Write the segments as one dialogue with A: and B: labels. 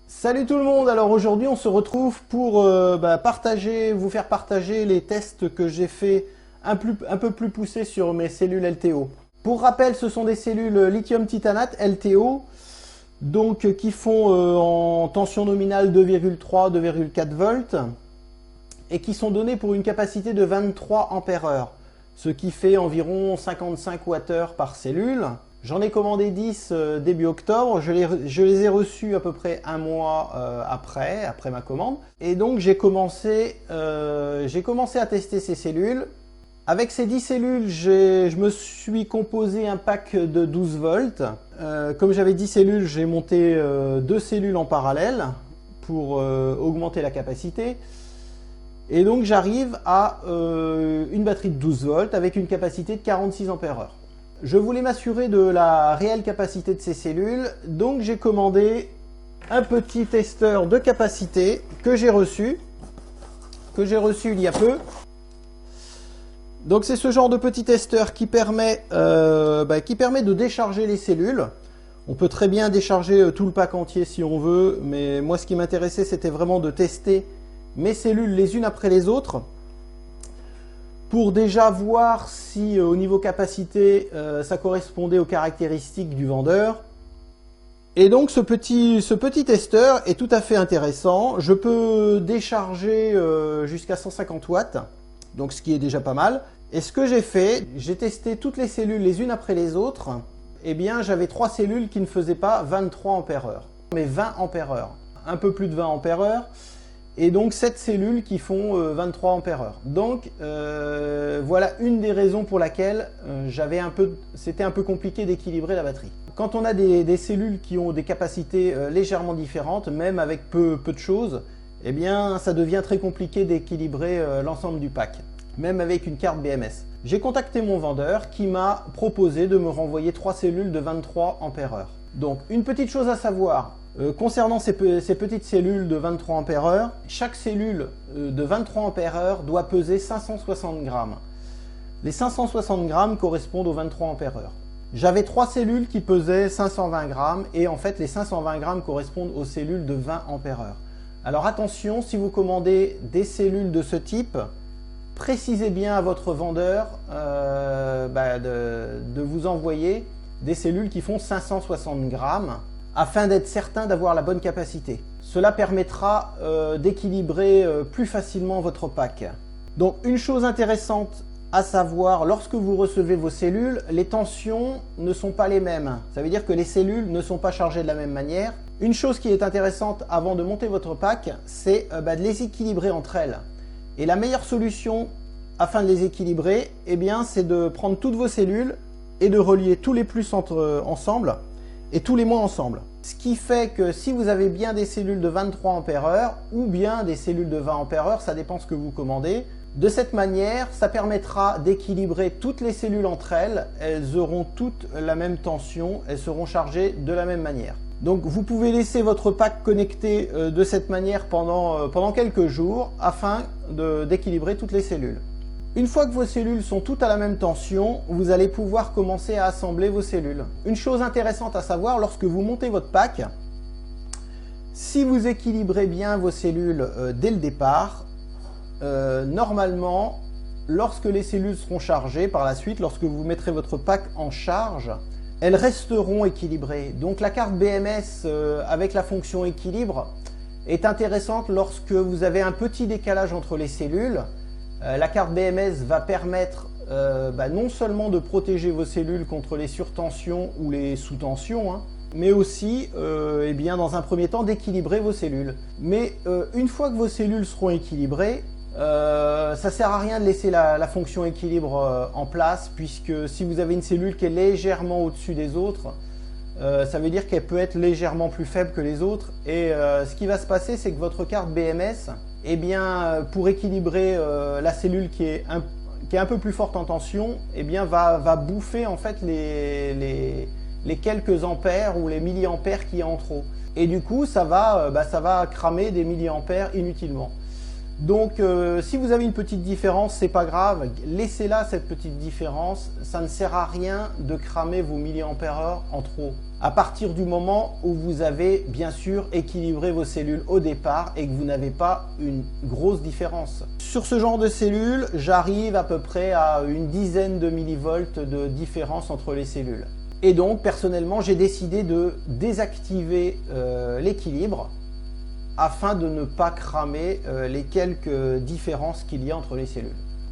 A: Salut tout le monde, alors aujourd'hui on se retrouve pour vous faire partager les tests que j'ai fait un peu plus poussés sur mes cellules LTO. Pour rappel, ce sont des cellules lithium titanate LTO, donc qui font en tension nominale 2,3-2,4 volts et qui sont données pour une capacité de 23 ampères-heure, ce qui fait environ 55 Wh par cellule. J'en ai commandé 10 début octobre, je les ai reçus à peu près un mois après ma commande. Et donc j'ai commencé à tester ces cellules. Avec ces 10 cellules, je me suis composé un pack de 12 volts. Comme j'avais 10 cellules, j'ai monté 2 cellules en parallèle pour augmenter la capacité. Et donc j'arrive à une batterie de 12 volts avec une capacité de 46 ampères-heure. Je voulais m'assurer de la réelle capacité de ces cellules, donc j'ai commandé un petit testeur de capacité que j'ai reçu il y a peu. Donc c'est ce genre de petit testeur qui permet de décharger les cellules. On peut très bien décharger tout le pack entier si on veut, mais moi ce qui m'intéressait c'était vraiment de tester mes cellules les unes après les autres, pour déjà voir si au niveau capacité ça correspondait aux caractéristiques du vendeur. Et donc ce petit testeur est tout à fait intéressant. Je peux décharger jusqu'à 150 watts, donc ce qui est déjà pas mal. Et ce que j'ai fait, j'ai testé toutes les cellules les unes après les autres. Eh bien j'avais 3 cellules qui ne faisaient pas 23 ampères-heure, mais 20 ampères-heure, un peu plus de 20 ampères-heure. Et donc 7 cellules qui font 23 ampères-heure. Donc voilà une des raisons pour laquelle c'était un peu compliqué d'équilibrer la batterie. Quand on a des cellules qui ont des capacités légèrement différentes, même avec peu de choses, eh bien ça devient très compliqué d'équilibrer l'ensemble du pack, même avec une carte BMS. J'ai contacté mon vendeur qui m'a proposé de me renvoyer 3 cellules de 23 ampères-heure. Donc une petite chose à savoir, concernant ces petites cellules de 23 ampères-heure, chaque cellule de 23 ampères-heure doit peser 560 grammes. Les 560 grammes correspondent aux 23 ampères-heure. J'avais 3 cellules qui pesaient 520 grammes et en fait les 520 grammes correspondent aux cellules de 20 ampères-heure. Alors attention, si vous commandez des cellules de ce type, précisez bien à votre vendeur de vous envoyer des cellules qui font 560 grammes afin d'être certain d'avoir la bonne capacité. Cela permettra d'équilibrer plus facilement votre pack. Donc une chose intéressante à savoir, lorsque vous recevez vos cellules, les tensions ne sont pas les mêmes. Ça veut dire que les cellules ne sont pas chargées de la même manière. Une chose qui est intéressante avant de monter votre pack, c'est de les équilibrer entre elles. Et la meilleure solution afin de les équilibrer, eh bien, c'est de prendre toutes vos cellules et de relier tous les plus ensemble et tous les moins ensemble. Ce qui fait que si vous avez bien des cellules de 23 ampères-heure ou bien des cellules de 20 ampères-heure, ça dépend ce que vous commandez. De cette manière, ça permettra d'équilibrer toutes les cellules entre elles. Elles auront toutes la même tension, elles seront chargées de la même manière. Donc vous pouvez laisser votre pack connecté de cette manière pendant quelques jours afin d'équilibrer toutes les cellules. Une fois que vos cellules sont toutes à la même tension, vous allez pouvoir commencer à assembler vos cellules. Une chose intéressante à savoir, lorsque vous montez votre pack, si vous équilibrez bien vos cellules dès le départ, normalement, lorsque les cellules seront chargées par la suite, lorsque vous mettrez votre pack en charge, elles resteront équilibrées. Donc la carte BMS avec la fonction équilibre est intéressante lorsque vous avez un petit décalage entre les cellules. La carte BMS va permettre non seulement de protéger vos cellules contre les surtensions ou les sous-tensions, mais aussi, dans un premier temps, d'équilibrer vos cellules. Mais une fois que vos cellules seront équilibrées, ça ne sert à rien de laisser la fonction équilibre en place, puisque si vous avez une cellule qui est légèrement au-dessus des autres, ça veut dire qu'elle peut être légèrement plus faible que les autres. Et ce qui va se passer, c'est que votre carte BMS, pour équilibrer la cellule qui est un peu plus forte en tension, va bouffer en fait les quelques ampères ou les milliampères qu'il y a en trop. Et du coup, ça va cramer des milliampères inutilement. Donc si vous avez une petite différence, c'est pas grave, laissez-la cette petite différence, ça ne sert à rien de cramer vos milliampères-heure en trop. À partir du moment où vous avez bien sûr équilibré vos cellules au départ et que vous n'avez pas une grosse différence. Sur ce genre de cellules, j'arrive à peu près à une dizaine de millivolts de différence entre les cellules. Et donc personnellement, j'ai décidé de désactiver l'équilibre afin de ne pas cramer les quelques différences qu'il y a entre les cellules.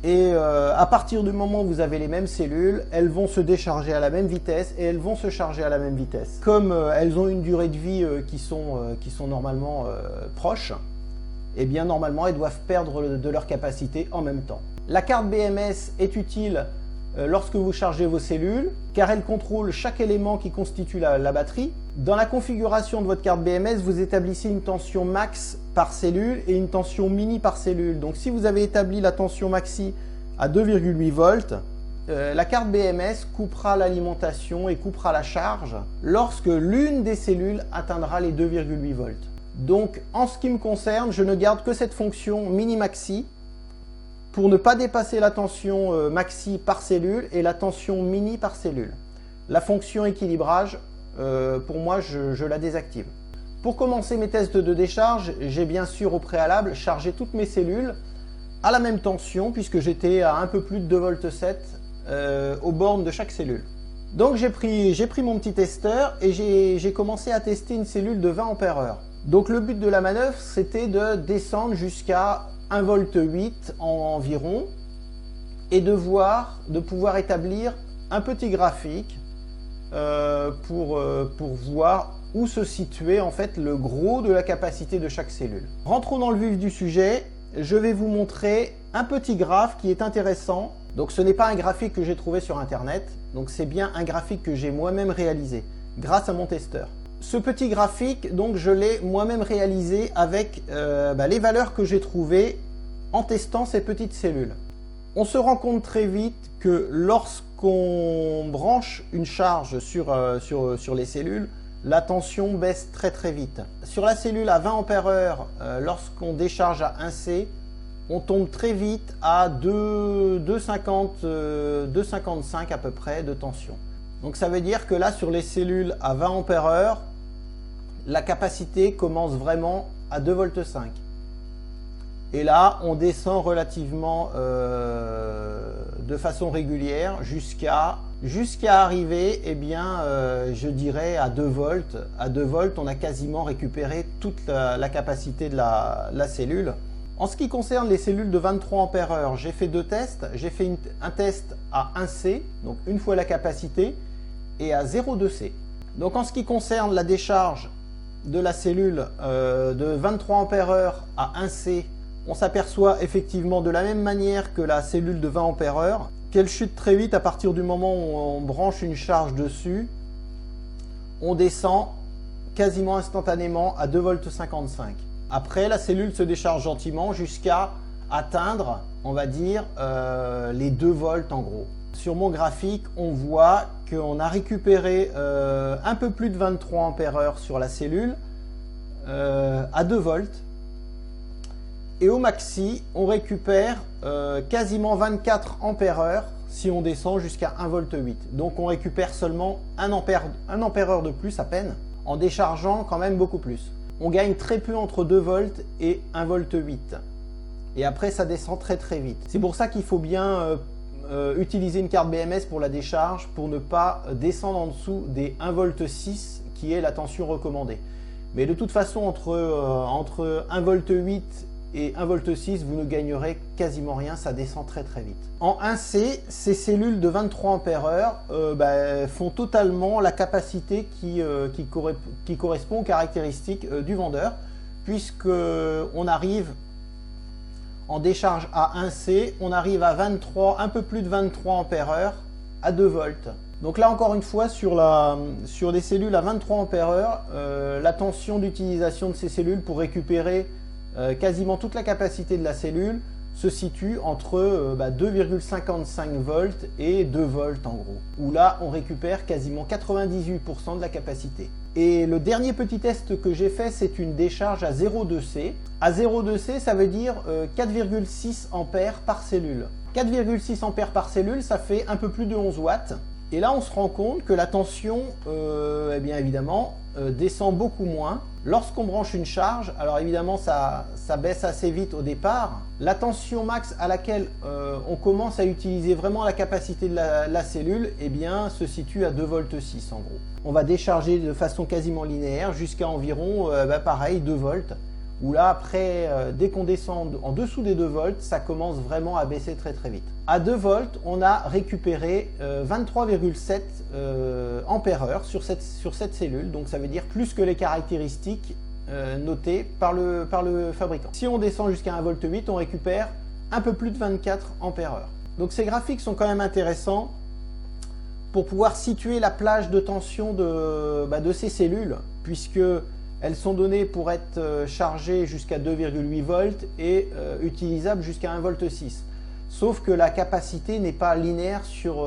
A: Et à partir du moment où vous avez les mêmes cellules, elles vont se décharger à la même vitesse et elles vont se charger à la même vitesse. Comme elles ont une durée de vie qui sont normalement proches, et bien normalement elles doivent perdre de leur capacité en même temps. La carte BMS est utile lorsque vous chargez vos cellules, car elle contrôle chaque élément qui constitue la batterie. Dans la configuration de votre carte BMS, vous établissez une tension max par cellule et une tension mini par cellule. Donc si vous avez établi la tension maxi à 2,8 volts, la carte BMS coupera l'alimentation et coupera la charge lorsque l'une des cellules atteindra les 2,8 volts. Donc en ce qui me concerne, je ne garde que cette fonction mini-maxi pour ne pas dépasser la tension maxi par cellule et la tension mini par cellule. La fonction équilibrage, pour moi, je la désactive. Pour commencer mes tests de décharge, j'ai bien sûr au préalable chargé toutes mes cellules à la même tension puisque j'étais à un peu plus de 2,7 V aux bornes de chaque cellule. Donc j'ai pris mon petit testeur et j'ai commencé à tester une cellule de 20 ampères-heure. Donc le but de la manœuvre, c'était de descendre jusqu'à 1,8 V environ et de pouvoir établir un petit graphique pour voir où se situait en fait le gros de la capacité de chaque cellule. Rentrons dans le vif du sujet, je vais vous montrer un petit graphe qui est intéressant. Donc ce n'est pas un graphique que j'ai trouvé sur internet, donc c'est bien un graphique que j'ai moi-même réalisé grâce à mon testeur. Ce petit graphique, donc je l'ai moi-même réalisé avec les valeurs que j'ai trouvées en testant ces petites cellules. On se rend compte très vite que lorsqu'on branche une charge sur les cellules, la tension baisse très vite. Sur la cellule à 20 ampères-heure, lorsqu'on décharge à 1C, on tombe très vite à 2,50, 2,55 à peu près de tension. Donc ça veut dire que là, sur les cellules à 20 ampères-heure, la capacité commence vraiment à 2,5 volts. Et là, on descend relativement de façon régulière jusqu'à arriver, eh bien, je dirais, à 2 volts. À 2 volts, on a quasiment récupéré toute la capacité de la cellule. En ce qui concerne les cellules de 23 ampères-heure, j'ai fait deux tests. J'ai fait un test à 1C, donc une fois la capacité, et à 0,2 C. Donc en ce qui concerne la décharge de la cellule de 23 ampères-heure à 1C, on s'aperçoit effectivement de la même manière que la cellule de 20 ampères-heure qu'elle chute très vite à partir du moment où on branche une charge dessus. On descend quasiment instantanément à 2,55 volts. Après, la cellule se décharge gentiment jusqu'à atteindre, on va dire, les 2 volts en gros. Sur mon graphique, on voit qu'on a récupéré un peu plus de 23 ampères-heure sur la cellule à 2 volts. Et au maxi, on récupère quasiment 24 ampères-heure si on descend jusqu'à 1,8 volt. Donc on récupère seulement 1 ampère-heure de plus à peine, en déchargeant quand même beaucoup plus. On gagne très peu entre 2 volts et 1,8 volt. Et après, ça descend très vite. C'est pour ça qu'il faut bien utiliser une carte BMS pour la décharge, pour ne pas descendre en dessous des 1,6 volt qui est la tension recommandée. Mais de toute façon, entre 1,8 volt et 1,6 volt, vous ne gagnerez quasiment rien, ça descend très vite. En 1C, ces cellules de 23 ampères-heure font totalement la capacité qui correspond aux caractéristiques du vendeur, puisque on arrive en décharge à 1C, on arrive à un peu plus de 23 ampères-heure à 2 volts. Donc là encore une fois, sur des cellules à 23 ampères-heure, la tension d'utilisation de ces cellules pour récupérer quasiment toute la capacité de la cellule se situe entre 2,55 volts et 2 volts en gros, où là on récupère quasiment 98% de la capacité. Et le dernier petit test que j'ai fait, c'est une décharge à 0,2C. À 0,2C, ça veut dire 4,6 ampères par cellule. 4,6 ampères par cellule, ça fait un peu plus de 11 watts. Et là, on se rend compte que la tension, eh bien évidemment, descend beaucoup moins. Lorsqu'on branche une charge, alors évidemment, ça baisse assez vite au départ. La tension max à laquelle on commence à utiliser vraiment la capacité de la cellule, eh bien, se situe à 2,6 volts en gros. On va décharger de façon quasiment linéaire jusqu'à environ, pareil, 2 volts. Où là, après, dès qu'on descend en dessous des 2 volts, ça commence vraiment à baisser très très vite. À 2 volts, on a récupéré 23,7 ampères-heure sur cette cellule, donc ça veut dire plus que les caractéristiques notées par le fabricant. Si on descend jusqu'à 1,8 volt, on récupère un peu plus de 24 ampères-heure. Donc ces graphiques sont quand même intéressants pour pouvoir situer la plage de tension de ces cellules, puisque elles sont données pour être chargées jusqu'à 2,8 volts et utilisables jusqu'à 1,6 volt. Sauf que la capacité n'est pas linéaire sur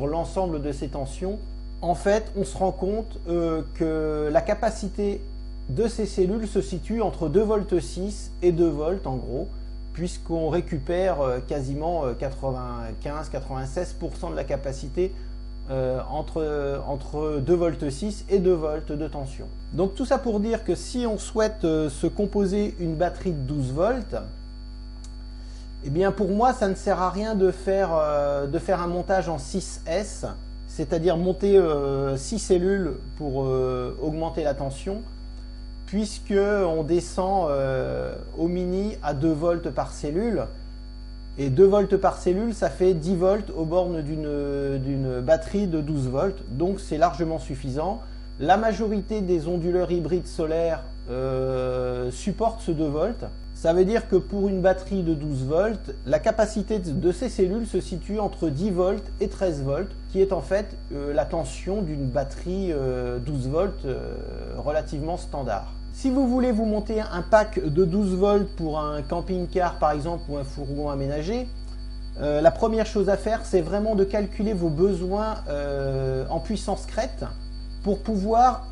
A: l'ensemble de ces tensions. En fait, on se rend compte que la capacité de ces cellules se situe entre 2,6 volts et 2 volts en gros, puisqu'on récupère quasiment 95-96% de la capacité entre 2,6 volts et 2 volts de tension. Donc tout ça pour dire que si on souhaite se composer une batterie de 12 volts, eh bien pour moi ça ne sert à rien de faire un montage en 6S, c'est-à-dire monter 6 cellules pour augmenter la tension, puisque on descend au mini à 2 volts par cellule. Et 2 volts par cellule, ça fait 10 volts aux bornes d'une batterie de 12 volts. Donc c'est largement suffisant. La majorité des onduleurs hybrides solaires supportent ce 2 volts. Ça veut dire que pour une batterie de 12 volts, la capacité de ces cellules se situe entre 10 volts et 13 volts, qui est en fait la tension d'une batterie 12 volts relativement standard. Si vous voulez vous monter un pack de 12 volts pour un camping-car par exemple ou un fourgon aménagé, la première chose à faire c'est vraiment de calculer vos besoins en puissance crête pour pouvoir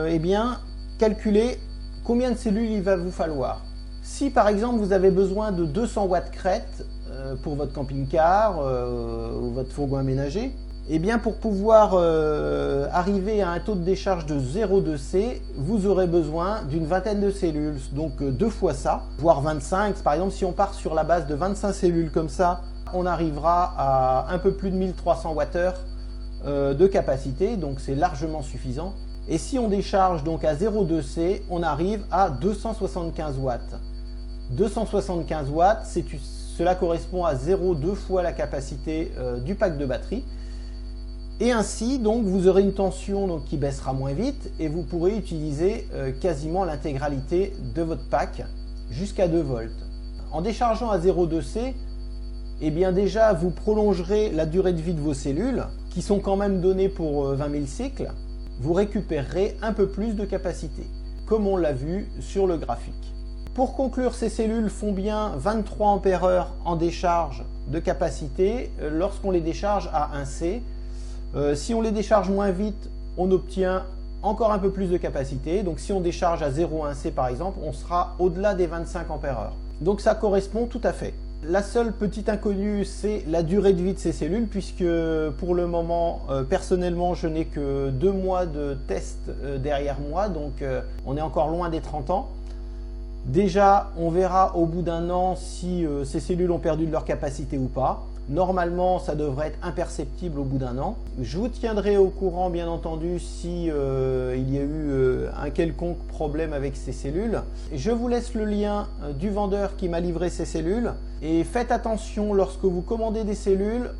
A: eh bien, calculer combien de cellules il va vous falloir. Si par exemple vous avez besoin de 200 watts crête pour votre camping-car ou votre fourgon aménagé, et bien pour pouvoir arriver à un taux de décharge de 0,2C, vous aurez besoin d'une vingtaine de cellules, donc 2 fois ça, voire 25. Par exemple, si on part sur la base de 25 cellules comme ça, on arrivera à un peu plus de 1300 Wh de capacité, donc c'est largement suffisant. Et si on décharge donc à 0,2C, on arrive à 275 watts. 275 watts, cela correspond à 0,2 fois la capacité du pack de batterie. Et ainsi, donc, vous aurez une tension qui baissera moins vite et vous pourrez utiliser quasiment l'intégralité de votre pack jusqu'à 2 volts. En déchargeant à 0,2C, eh bien déjà, vous prolongerez la durée de vie de vos cellules, qui sont quand même données pour 20 000 cycles. Vous récupérerez un peu plus de capacité, comme on l'a vu sur le graphique. Pour conclure, ces cellules font bien 23 ampères-heure en décharge de capacité lorsqu'on les décharge à 1C. Si on les décharge moins vite, on obtient encore un peu plus de capacité. Donc si on décharge à 0,1C par exemple, on sera au-delà des 25 ampères-heure. Donc ça correspond tout à fait. La seule petite inconnue, c'est la durée de vie de ces cellules, puisque pour le moment, personnellement, je n'ai que 2 mois de test derrière moi, donc on est encore loin des 30 ans. Déjà, on verra au bout d'1 an si ces cellules ont perdu de leur capacité ou pas. Normalement, ça devrait être imperceptible au bout d'1 an. Je vous tiendrai au courant, bien entendu, si il y a eu un quelconque problème avec ces cellules. Je vous laisse le lien du vendeur qui m'a livré ces cellules. Et faites attention lorsque vous commandez des cellules.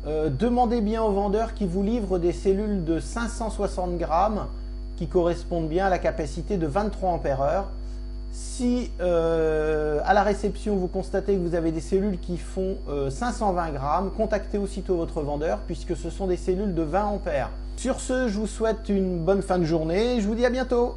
A: Demandez bien au vendeur qui vous livre des cellules de 560 grammes qui correspondent bien à la capacité de 23 ampères-heure. Si à la réception vous constatez que vous avez des cellules qui font 520 grammes, contactez aussitôt votre vendeur puisque ce sont des cellules de 20 ampères. Sur ce, je vous souhaite une bonne fin de journée et je vous dis à bientôt.